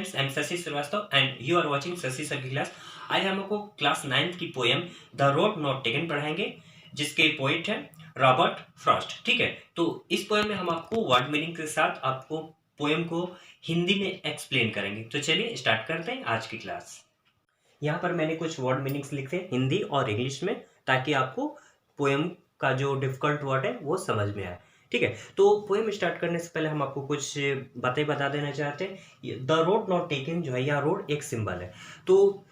Friends, I am Shashi Shrivastava and you are watching Shashi sir की class. आज हम आपको क्लास 9th की poem the road not taken पढ़ाएंगे, जिसके पोइट है रॉबर्ट फ्रॉस्ट। ठीक है, तो इस पोएम में हम आपको वर्ड मीनिंग के साथ आपको पोएम को हिंदी में एक्सप्लेन करेंगे। तो चलिए स्टार्ट करते हैं आज की क्लास। यहाँ पर मैंने कुछ वर्ड मीनिंग्स लिखे हिंदी और इंग्लिश में, ताकि आपको पोएम का जो डिफिकल्ट वर्ड है वो समझ में आए। ठीक है, तो पोएम स्टार्ट करने से पहले हम आपको कुछ बातें बता देना चाहते हैं। द रोड नॉट टेकन जो है, यहाँ रोड एक सिंबल है। तो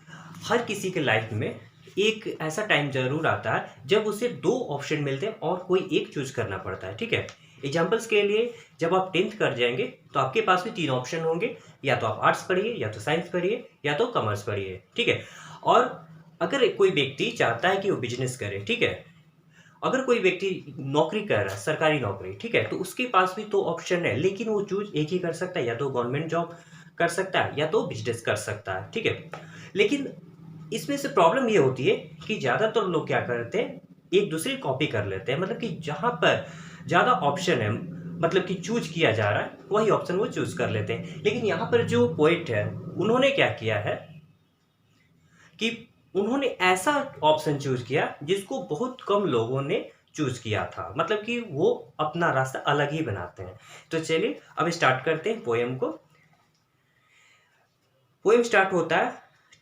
हर किसी के लाइफ में एक ऐसा टाइम जरूर आता है जब उसे दो ऑप्शन मिलते हैं और कोई एक चूज करना पड़ता है। ठीक है, एग्जाम्पल्स के लिए जब आप 10th कर जाएंगे तो आपके पास भी 3 ऑप्शन होंगे, या तो आप आर्ट्स पढ़िए, या तो साइंस पढ़िए, या तो कॉमर्स पढ़िए। ठीक है, और अगर कोई व्यक्ति चाहता है कि वो बिजनेस करे, ठीक है, अगर कोई व्यक्ति नौकरी कर रहा है, सरकारी नौकरी, ठीक है, तो उसके पास भी 2 ऑप्शन है, लेकिन वो चूज एक ही कर सकता है, या तो गवर्नमेंट जॉब कर सकता है या तो बिजनेस कर सकता है। ठीक है, लेकिन इसमें से प्रॉब्लम ये होती है कि ज़्यादातर लोग क्या करते हैं, एक दूसरे कॉपी कर लेते हैं। मतलब कि जहाँ पर ज़्यादा ऑप्शन है, मतलब कि चूज किया जा रहा है, वही ऑप्शन वो चूज कर लेते हैं। लेकिन यहाँ पर जो पोइट है, उन्होंने क्या किया है कि उन्होंने ऐसा ऑप्शन चूज किया जिसको बहुत कम लोगों ने चूज किया था। मतलब कि वो अपना रास्ता अलग ही बनाते हैं। तो चलिए अब स्टार्ट करते हैं पोएम को। पोएम स्टार्ट होता है,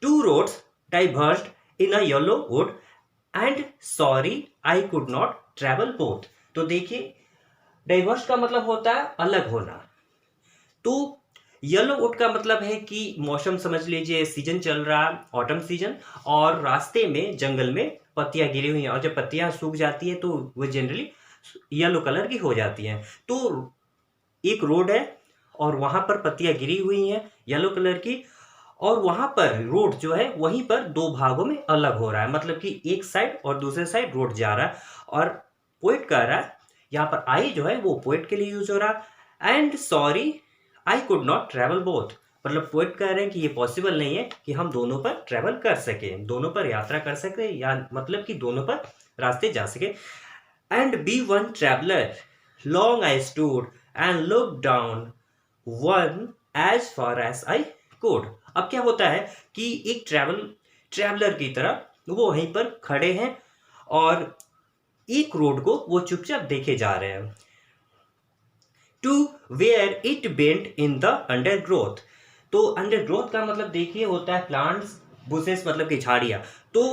2 roads diverged in a yellow wood and sorry I could not travel both। तो देखिए, डाइवर्स का मतलब होता है अलग होना। तो येलो वुड का मतलब है कि मौसम समझ लीजिए, सीजन चल रहा है, ऑटम सीजन, और रास्ते में जंगल में पत्तियां गिरी हुई हैं, और जब पत्तियां सूख जाती है तो वो जनरली येलो कलर की हो जाती हैं। तो एक रोड है और वहां पर पत्तियां गिरी हुई हैं येलो कलर की, और वहां पर रोड जो है वहीं पर 2 भागों में अलग हो रहा है। मतलब कि एक साइड और दूसरे साइड रोड जा रहा है। और पोइट कह रहा है, यहाँ पर आई जो है वो पोइट के लिए यूज हो रहा है, and sorry I could not travel both. मतलब पोइट कह रहे हैं कि ये पॉसिबल नहीं है कि हम दोनों पर ट्रेवल कर सके, दोनों पर यात्रा कर सके, या मतलब कि दोनों पर रास्ते जा सके। And be one traveller long I stood and look down one as far as I could. अब क्या होता है कि एक ट्रैवलर की तरह वो वहीं पर खड़े हैं और एक रोड को वो चुपचाप देखे जा रहे हैं। To where it bent in the undergrowth. तो अंडरग्रोथ का मतलब देखिए होता है प्लांट्स, बुशेस मतलब कि झाड़ियाँ। तो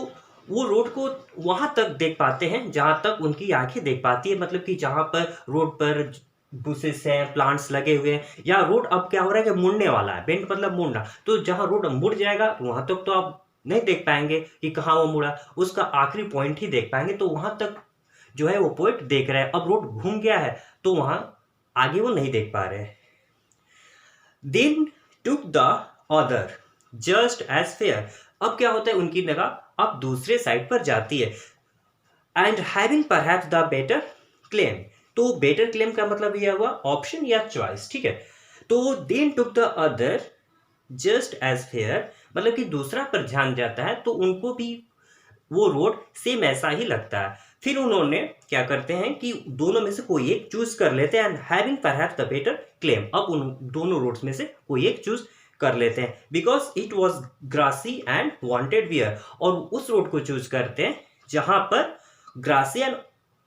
वो रोड को वहां तक देख पाते हैं जहां तक उनकी आंखें देख पाती है। मतलब कि जहां पर रोड पर बुशेस हैं, प्लांट्स लगे हुए हैं, या रोड अब क्या हो रहा है कि मुड़ने वाला है। बेंट मतलब मुड़ना। तो जहां रोड मुड़ जाएगा वहां तक तो आप नहीं देख पाएंगे कि कहाँ वो मुड़ा, उसका आखिरी पॉइंट ही देख पाएंगे। तो वहां तक जो है वो पोइट देख रहा है। अब रोड घूम गया है तो वहां आगे वो नहीं देख पा रहे। Then took the other just as fair. अब क्या होता है, उनकी निगाह अब दूसरे साइड पर जाती है। And having perhaps the better claim. तो बेटर क्लेम का मतलब यह हुआ ऑप्शन या चॉइस। ठीक है, तो then took the other just as fair, मतलब कि दूसरा पर ध्यान जाता है तो उनको भी वो रोड सेम ऐसा ही लगता है। फिर उन्होंने क्या करते हैं कि दोनों में से कोई एक चूज कर लेते हैं। And having perhaps the better claim, अब उन दोनों रोड्स में से कोई एक चूज कर लेते हैं। Because it was grassy and wanted wear, और उस रोड को चूज करते हैं जहां पर ग्रासी एंड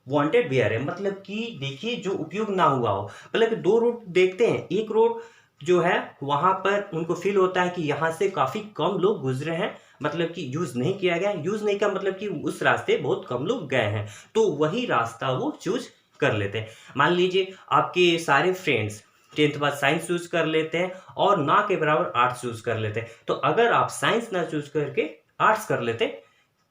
वांटेड वियर है। मतलब कि देखिए, जो उपयोग ना हुआ हो। मतलब कि 2 रोड देखते हैं, एक रोड जो है वहां पर उनको फील होता है कि यहाँ से काफी कम लोग गुजरे हैं, मतलब कि यूज नहीं किया गया। यूज नहीं का मतलब कि उस रास्ते बहुत कम लोग गए हैं, तो वही रास्ता वो चूज कर लेते हैं। मान लीजिए आपके सारे फ्रेंड्स 10th बाद साइंस चूज कर लेते हैं और ना के बराबर आर्ट्स चूज कर लेते हैं। तो अगर आप साइंस ना चूज करके आर्ट्स कर लेते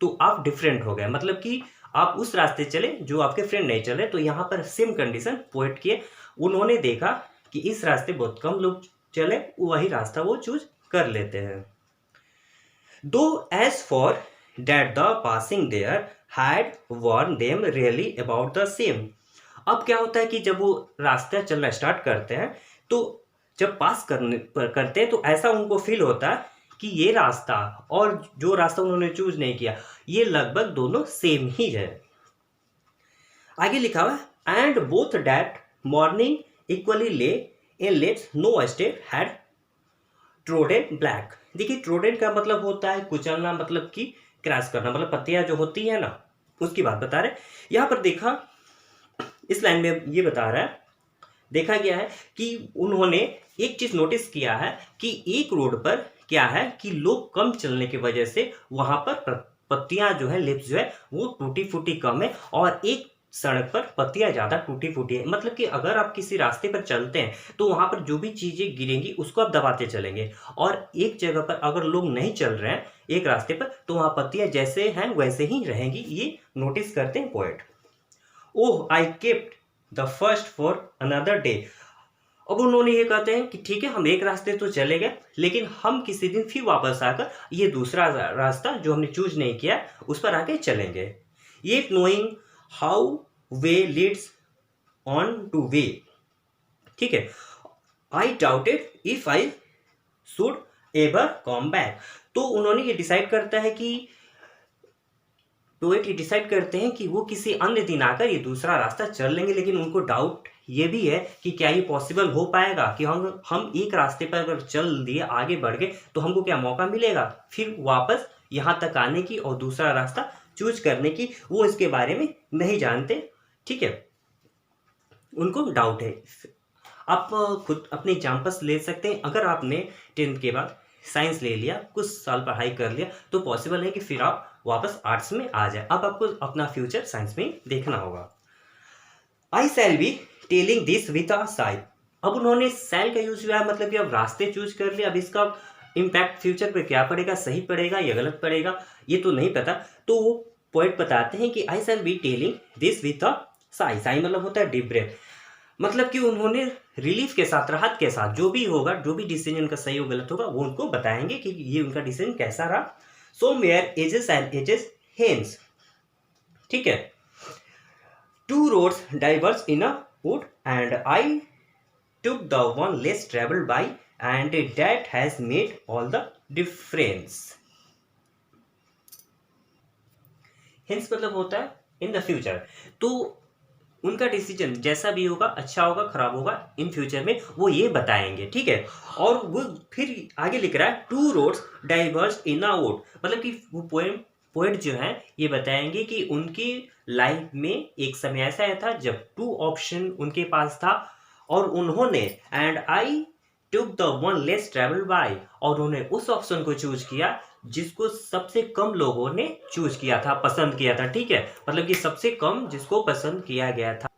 तो आप डिफरेंट हो गए। मतलब कि आप उस रास्ते चले जो आपके फ्रेंड नहीं चले। तो यहाँ पर सेम कंडीशन पोइट की है। उन्होंने देखा कि इस रास्ते बहुत कम लोग चले, वही रास्ता वो चूज कर लेते हैं। Though as for that the passing there had worn them really about the same. अब क्या होता है कि जब वो रास्ता चलना स्टार्ट करते हैं तो जब पास करते हैं तो ऐसा उनको फील होता है कि ये रास्ता और जो रास्ता उन्होंने चूज नहीं किया, ये लगभग दोनों सेम ही है। आगे लिखा हुआ है, and both that morning equally lay in lets no step had trodden black. देखिए ट्रोडेन का मतलब होता है कुचलना, मतलब कि क्रैश करना, मतलब पत्तियां जो होती है ना उसकी बात बता रहे। यहाँ पर देखा इस लाइन में ये बता रहा है, देखा गया है कि उन्होंने एक चीज नोटिस किया है कि एक रोड पर क्या है कि लोग कम चलने की वजह से वहां पर पत्तियां जो है, लिप्स जो है वो टूटी फूटी कम है, और एक सड़क पर पत्तियां ज्यादा टूटी फूटी है। मतलब कि अगर आप किसी रास्ते पर चलते हैं तो वहां पर जो भी चीजें गिरेंगी उसको आप दबाते चलेंगे, और एक जगह पर अगर लोग नहीं चल रहे हैं एक रास्ते पर तो वहां पत्तियां जैसे हैं वैसे ही रहेंगी। ये नोटिस करते हैं poet. Oh I kept the first for another day. अब उन्होंने ये कहते हैं कि ठीक है हम एक रास्ते तो चले गए, लेकिन हम किसी दिन फिर वापस आकर ये दूसरा रास्ता जो हमने चूज नहीं किया उस पर आके चलेंगे। ये knowing how way Leeds on two way. ठीक है, आई doubted if I should ever come back. तो उन्होंने ये डिसाइड करता है कि पोएट ये डिसाइड करते हैं कि वो किसी अन्य दिन आकर ये दूसरा रास्ता चल लेंगे, लेकिन उनको डाउट ये भी है कि क्या ये पॉसिबल हो पाएगा कि हम एक रास्ते पर अगर चल दिए आगे बढ़ गए तो हमको क्या मौका मिलेगा फिर वापस यहाँ तक आने की और दूसरा रास्ता चूज करने की। वो इसके बारे में नहीं जानते। ठीक है, उनको डाउट है। आप खुद अपने एग्जाम्पल्स ले सकते हैं। अगर आपने 10th के बाद साइंस ले लिया, कुछ साल पढ़ाई कर लिया, तो पॉसिबल है कि फिर आप वापस आर्ट्स में आ जाए। अब आपको अपना फ्यूचर साइंस में देखना होगा। I shall be telling this with a sigh. अब उन्होंने शैल का यूज किया, मतलब कि अब रास्ते चूज कर लिया, अब इसका इम्पैक्ट फ्यूचर पे क्या पड़ेगा, सही पड़ेगा या गलत पड़ेगा ये तो नहीं पता। तो वो पोएट बताते हैं कि I shall be telling this with a sigh. Sigh मतलब होता है डीप ब्रेथ, मतलब कि उन्होंने रिलीफ के साथ, राहत के साथ, जो भी होगा, जो भी डिसीजन उनका सही और गलत होगा वो उनको बताएंगे कि ये उनका डिसीजन कैसा रहा। Somewhere ages and ages hence. ठीक है, two roads diverged in a wood and I took the one less travelled by and that has made all the difference. Hence मतलब होता है इन द फ्यूचर। तो उनका decision जैसा भी होगा, अच्छा होगा खराब होगा, इन फ्यूचर में वो ये बताएंगे। ठीक है, और वो फिर आगे लिख रहा है two roads diverged in a wood, मतलब कि वो पोएट जो है ये बताएंगे कि उनकी लाइफ में एक समय ऐसा आया था जब टू ऑप्शन उनके पास था, और उन्होंने and I took the one less travel by, और उन्होंने उस ऑप्शन को चूज किया जिसको सबसे कम लोगों ने चूज किया था, पसंद किया था। ठीक है, मतलब कि सबसे कम जिसको पसंद किया गया था।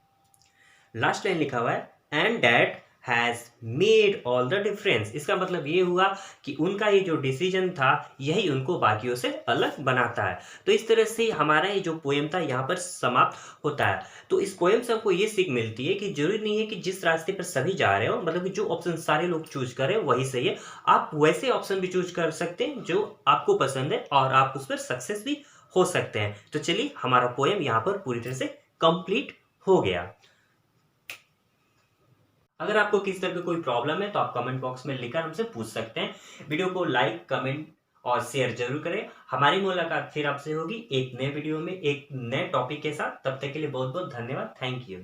लास्ट लाइन लिखा हुआ है and that has made all the difference. इसका मतलब ये हुआ कि उनका ये जो डिसीजन था यही उनको बाकियों से अलग बनाता है। तो इस तरह से हमारा ये जो पोएम था यहाँ पर समाप्त होता है। तो इस पोएम से हमको ये सीख मिलती है कि जरूरी नहीं है कि जिस रास्ते पर सभी जा रहे हो, मतलब कि जो ऑप्शन सारे लोग चूज कर रहे हो वही सही है। आप वैसे ऑप्शन भी चूज कर सकते हैं जो आपको पसंद है और आप उस पर सक्सेस भी हो सकते हैं। तो चलिए, हमारा पोएम यहाँ पर पूरी तरह से कंप्लीट हो गया। अगर आपको किसी तरह की कोई प्रॉब्लम है तो आप कमेंट बॉक्स में लिखकर हमसे पूछ सकते हैं। वीडियो को लाइक, कमेंट और शेयर जरूर करें। हमारी मुलाकात फिर आपसे होगी एक नए वीडियो में एक नए टॉपिक के साथ। तब तक के लिए बहुत बहुत धन्यवाद। Thank you.